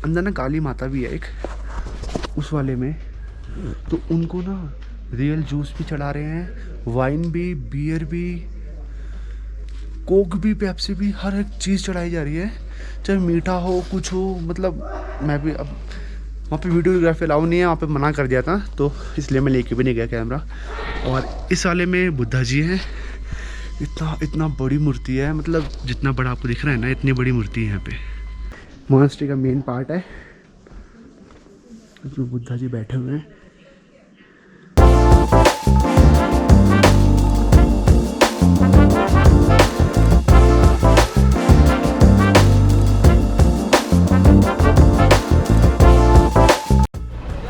अंदर ना काली माता भी है एक, उस वाले में। तो उनको ना रियल जूस भी चढ़ा रहे हैं, वाइन भी, बियर भी, कोक भी, पेप्सी भी, हर एक चीज़ चढ़ाई जा रही है, चाहे मीठा हो कुछ हो। मतलब मैं भी अब वहाँ पे वीडियोग्राफी अलाउ नहीं है, वहाँ पे मना कर दिया था, तो इसलिए मैं लेके भी नहीं गया कैमरा। और इस वाले में बुद्धा जी हैं। इतना बड़ी मूर्ति है, मतलब जितना बड़ा आपको दिख रहा है ना, इतनी बड़ी मूर्ति है यहाँ पे। मोनास्ट्री का मेन पार्ट है, जो बुद्धा जी बैठे हुए हैं।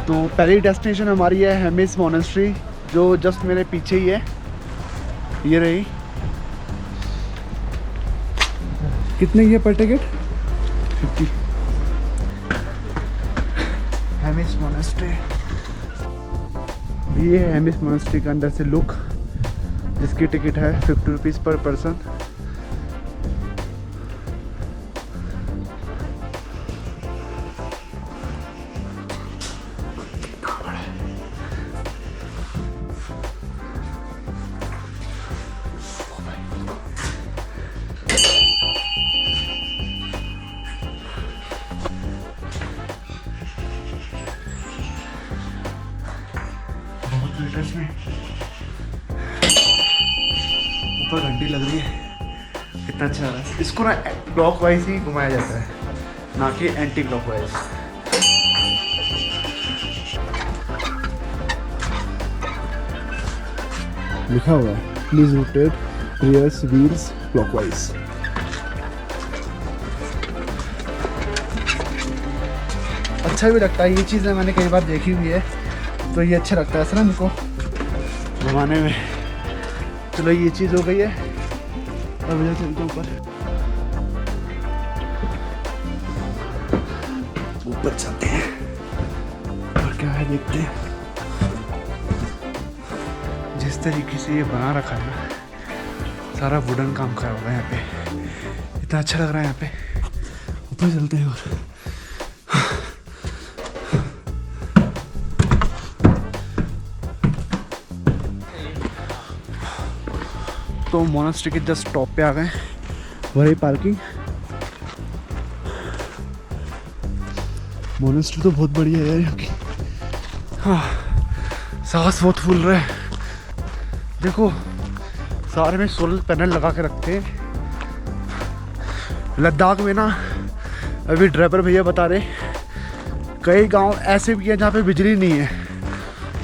तो पहली डेस्टिनेशन हमारी है हेमिस मोनास्ट्री, जो जस्ट मेरे पीछे ही है, ये रही। कितने की है पर टिकट? 50। हेमिस मोनास्ट्री, ये है हेमिस मोनास्ट्री का अंदर से लुक, जिसकी टिकट है 50 रुपीज़ पर पर्सन। ऊपर घंटी लग रही है, कितना अच्छा है। इसको ना क्लॉक वाइज ही घुमाया जाता है, ना कि एंटी क्लॉक वाइज। लिखा हुआ है प्लीज रोटेट रियर्स व्हील्स क्लॉकवाइज। अच्छा भी लगता है, ये चीज़ें मैंने कई बार देखी हुई है, तो ये अच्छा लगता है सर हमको घुमाने में। चलो ये चीज़ हो गई है, अब इधर चलते ऊपर चलते हैं और क्या है देखते हैं। जिस तरीके से ये बना रखा है ना, सारा वुडन काम करा हुआ है यहाँ पे, इतना अच्छा लग रहा है यहाँ पे। ऊपर चलते हैं और तो मोनास्ट्री के जस्ट टॉप पे आ गए, वही पार्किंग। मोनास्ट्री तो बहुत बढ़िया है यार यहाँ की। हाँ, सांस बहुत फूल रहा है। देखो सारे में सोलर पैनल लगा के रखते हैं। लद्दाख में ना, अभी ड्राइवर भैया बता रहे, कई गांव ऐसे भी हैं जहाँ पे बिजली नहीं है,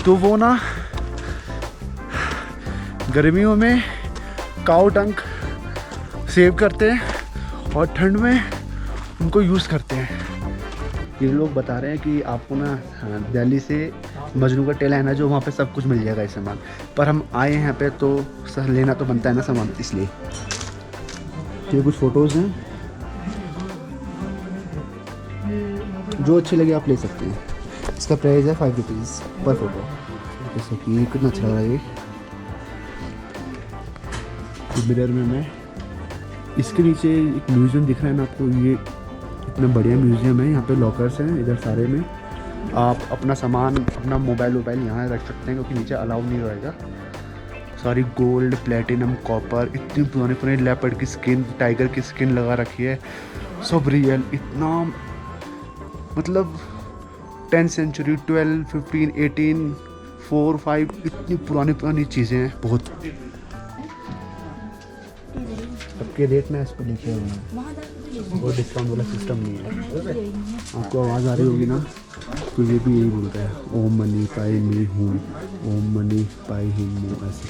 तो वो ना गर्मियों में काऊ डंक सेव करते हैं और ठंड में उनको यूज़ करते हैं। ये लोग बता रहे हैं कि आपको ना दिल्ली से मजनू का टेल है ना, जो वहाँ पे सब कुछ मिल जाएगा इस सामान, पर हम आए हैं यहाँ पे तो लेना तो बनता है ना सामान, इसलिए। ये कुछ फ़ोटोज़ हैं, जो अच्छी लगे आप ले सकते हैं। इसका प्राइस है 5 रुपीज़ पर फोटो। जैसे कि कितना अच्छा लग रहा है ये मिरर में। मैं इसके नीचे एक म्यूज़ियम दिख रहा है ना आपको, ये इतना बढ़िया म्यूज़ियम है। यहाँ पे लॉकर्स हैं इधर सारे में, आप अपना सामान, अपना मोबाइल यहाँ रख सकते हैं, क्योंकि नीचे अलाउ नहीं रहेगा। सारी गोल्ड, प्लेटिनम, कॉपर, इतनी पुरानी पुरानी लेपर्ड की स्किन, टाइगर की स्किन लगा रखी है, सब रियल। इतना मतलब 10th सेंचुरी, 12, 15, 18, 4, 5, इतनी पुरानी पुरानी चीज़ें हैं बहुत। सबके रेट में इस पर लिखे हुए हैं, वो डिस्काउंट वाला सिस्टम नहीं है। आपको आवाज़ आ रही होगी ना, तो ये भी यही बोलता है, ओम मनी पाई मी हूँ, ओम मनी पाई ही हूँ, ऐसे।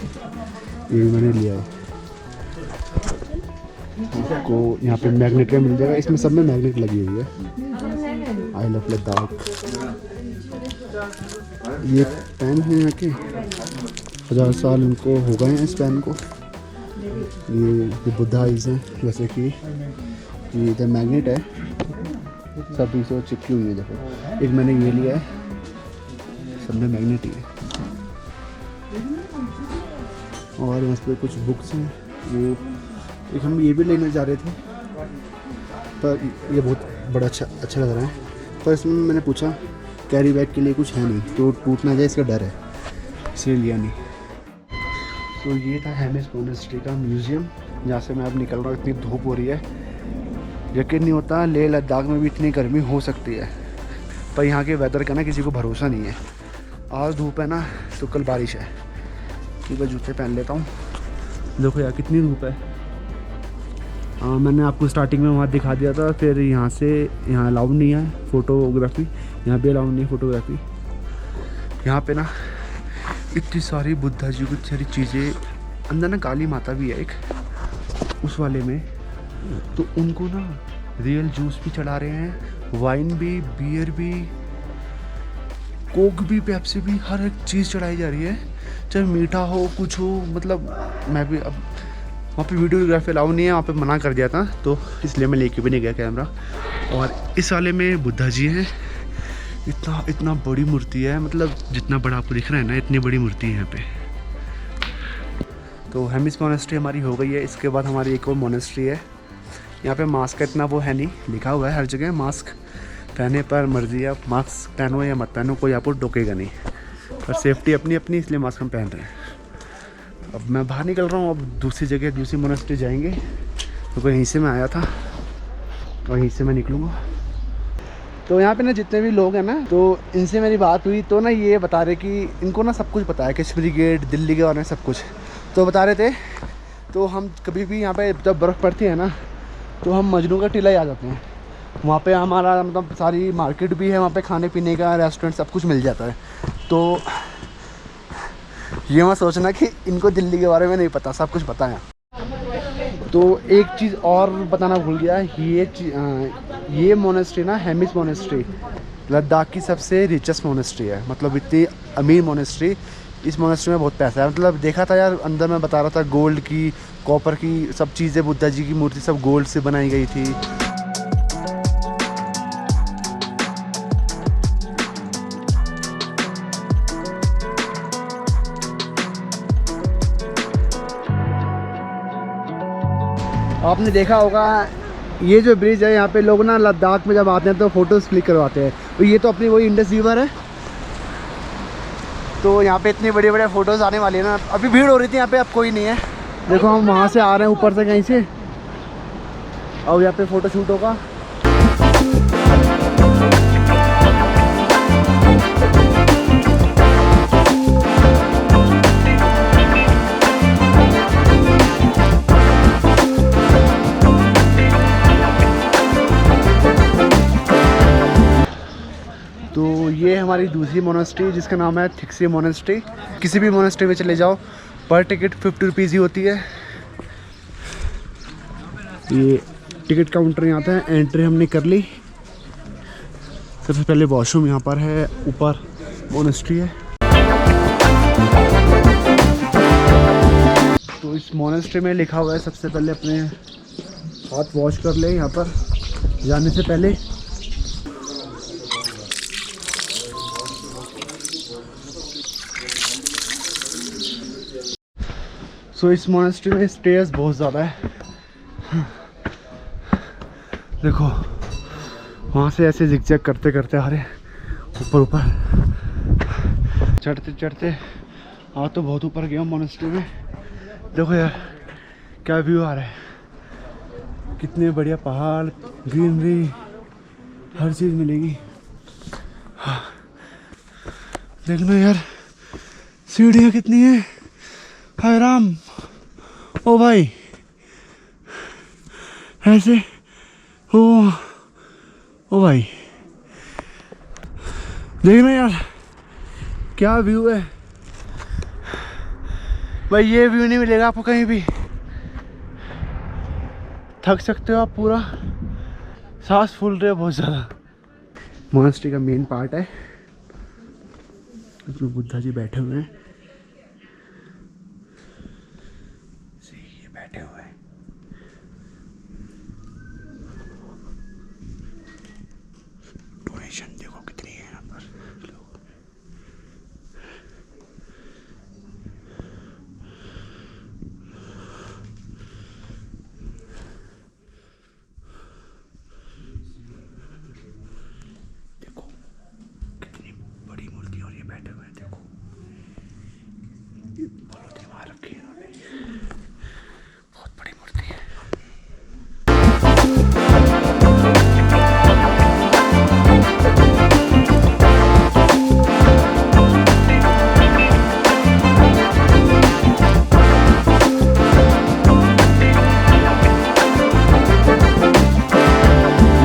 ये भी मैंने लिया है। आपको यहाँ पे मैग्नेट मिल जाएगा, इसमें सब में मैग्नेट लगी हुई है। I love Ladakh. ये पेन है यहाँ के, 1000 साल इनको हो गए हैं इस पेन को। ये बुद्धा आइज हैं, जैसे कि ये इधर मैग्नेट है, सब इसे चिपकी हुई है। देखो, एक मैंने ये लिया है, सब में मैग्नेट ही है। और यहाँ पे कुछ बुक्स हैं, वो हम ये भी लेने जा रहे थे, पर ये बहुत बड़ा अच्छा लग रहा है। पर इसमें मैंने पूछा कैरी बैग के लिए कुछ है नहीं, तो टूट ना जाए इसका डर है, इसलिए लिया नहीं। तो ये था हेमिस मोनेस्ट्री का म्यूज़ियम, जहाँ से मैं अब निकल रहा हूँ। इतनी धूप हो रही है, यकीन नहीं होता लेह लद्दाख में भी इतनी गर्मी हो सकती है। पर यहाँ के वेदर का ना किसी को भरोसा नहीं है। आज धूप है ना, तो कल बारिश है। ठीक है, जूते पहन लेता हूँ। देखो यार कितनी धूप है। मैंने आपको स्टार्टिंग में वहाँ दिखा दिया था। फिर यहाँ से, यहाँ अलाउड नहीं है फ़ोटोग्राफी, यहाँ भी अलाउड नहीं है फ़ोटोग्राफी। यहाँ पे ना इतनी सारी बुद्धा जी की सारी चीज़ें, अंदर ना काली माता भी है एक उस वाले में। तो उनको ना रियल जूस भी चढ़ा रहे हैं, वाइन भी, बियर भी, कोक भी, पेप्सी भी, हर एक चीज़ चढ़ाई जा रही है, चाहे मीठा हो कुछ हो। मतलब मैं भी अब वहाँ पे वीडियोग्राफी अलाउ नहीं है, वहाँ पे मना कर दिया था, तो इसलिए मैं लेके भी नहीं गया कैमरा। और इस वाले में बुद्धा जी हैं। इतना बड़ी मूर्ति है, मतलब जितना बड़ा आपको दिख रहा है ना, इतनी बड़ी मूर्ति है यहाँ पे। तो हेमिस मोनेस्ट्री हमारी हो गई है। इसके बाद हमारी एक और मोनेस्ट्री है। यहाँ पे मास्क का इतना वो है नहीं, लिखा हुआ है हर जगह मास्क पहने पर मर्जी है, आप मास्क पहनो या मत पहनो, कोई आपको टोकेगा नहीं। पर सेफ्टी अपनी अपनी, इसलिए मास्क हम पहन रहे हैं। अब मैं बाहर निकल रहा हूँ, अब दूसरी जगह, दूसरी मोनेस्ट्री जाएंगे। तो यहीं से मैं आया था और यहीं से मैं निकलूँगा। तो यहाँ पे ना जितने भी लोग हैं ना, तो इनसे मेरी बात हुई, तो ना ये बता रहे कि इनको ना सब कुछ पता है, कश्मीरी गेट, दिल्ली के बारे में सब कुछ। तो बता रहे थे, तो हम कभी भी यहाँ पे जब बर्फ़ पड़ती है ना, तो हम मजनू का टीला ही आ जाते हैं। वहाँ पे हमारा मतलब सारी मार्केट भी है, वहाँ पे खाने पीने का, रेस्टोरेंट, सब कुछ मिल जाता है। तो ये मैं सोचना कि इनको दिल्ली के बारे में नहीं पता, सब कुछ पता है। तो एक चीज़ और बताना भूल गया, ये मोनेस्ट्री ना, हेमिस मोनेस्ट्री लद्दाख की सबसे रिचेस्ट मोनेस्ट्री है। मतलब इतनी अमीर मोनेस्ट्री, इस मोनेस्ट्री में बहुत पैसा है। मतलब देखा था यार, अंदर मैं बता रहा था, गोल्ड की, कॉपर की सब चीज़ें, बुद्धा जी की मूर्ति सब गोल्ड से बनाई गई थी। आपने देखा होगा ये जो ब्रिज है, यहाँ पे लोग ना लद्दाख में जब आते हैं तो फ़ोटोज़ क्लिक करवाते हैं। तो ये तो अपनी वही इंडस रिवर है। तो यहाँ पे इतनी बड़ी बड़ी फ़ोटोज़ आने वाली है ना। अभी भीड़ हो रही थी यहाँ पे, अब कोई नहीं है। देखो हम वहाँ से आ रहे हैं ऊपर से कहीं से, और यहाँ पे फ़ोटो शूट होगा। तो ये हमारी दूसरी मोनेस्ट्री, जिसका नाम है थिक्से मोनेस्ट्री। किसी भी मोनेस्ट्री में चले जाओ, पर टिकट 50 रुपीज़ ही होती है। ये टिकट काउंटर यहाँ था, एंट्री हमने कर ली। सबसे पहले वॉशरूम यहाँ पर है, ऊपर मोनेस्ट्री है। तो इस मोनेस्ट्री में लिखा हुआ है सबसे पहले अपने हाथ वॉश कर ले यहाँ पर जाने से पहले। सो इस मोनेस्ट्री में स्टेयर्स बहुत ज़्यादा है। देखो वहाँ से ऐसे जिगजैग करते करते आ रहे ऊपर चढ़ते चढ़ते आ तो बहुत ऊपर गया मोनेस्ट्री में। देखो यार क्या व्यू आ रहा है, कितने बढ़िया पहाड़, ग्रीनरी, हर चीज़ मिलेगी। हाँ देख लो यार सीढ़ियाँ कितनी है, हाय राम। ओ भाई ऐसे, ओ भाई देखना यार क्या व्यू है भाई। ये व्यू नहीं मिलेगा आपको कहीं भी। थक सकते हो आप, पूरा सांस फूल रहे हो बहुत ज़्यादा। मोनेस्ट्री का मेन पार्ट है, इसमें बुद्धा जी बैठे हुए हैं।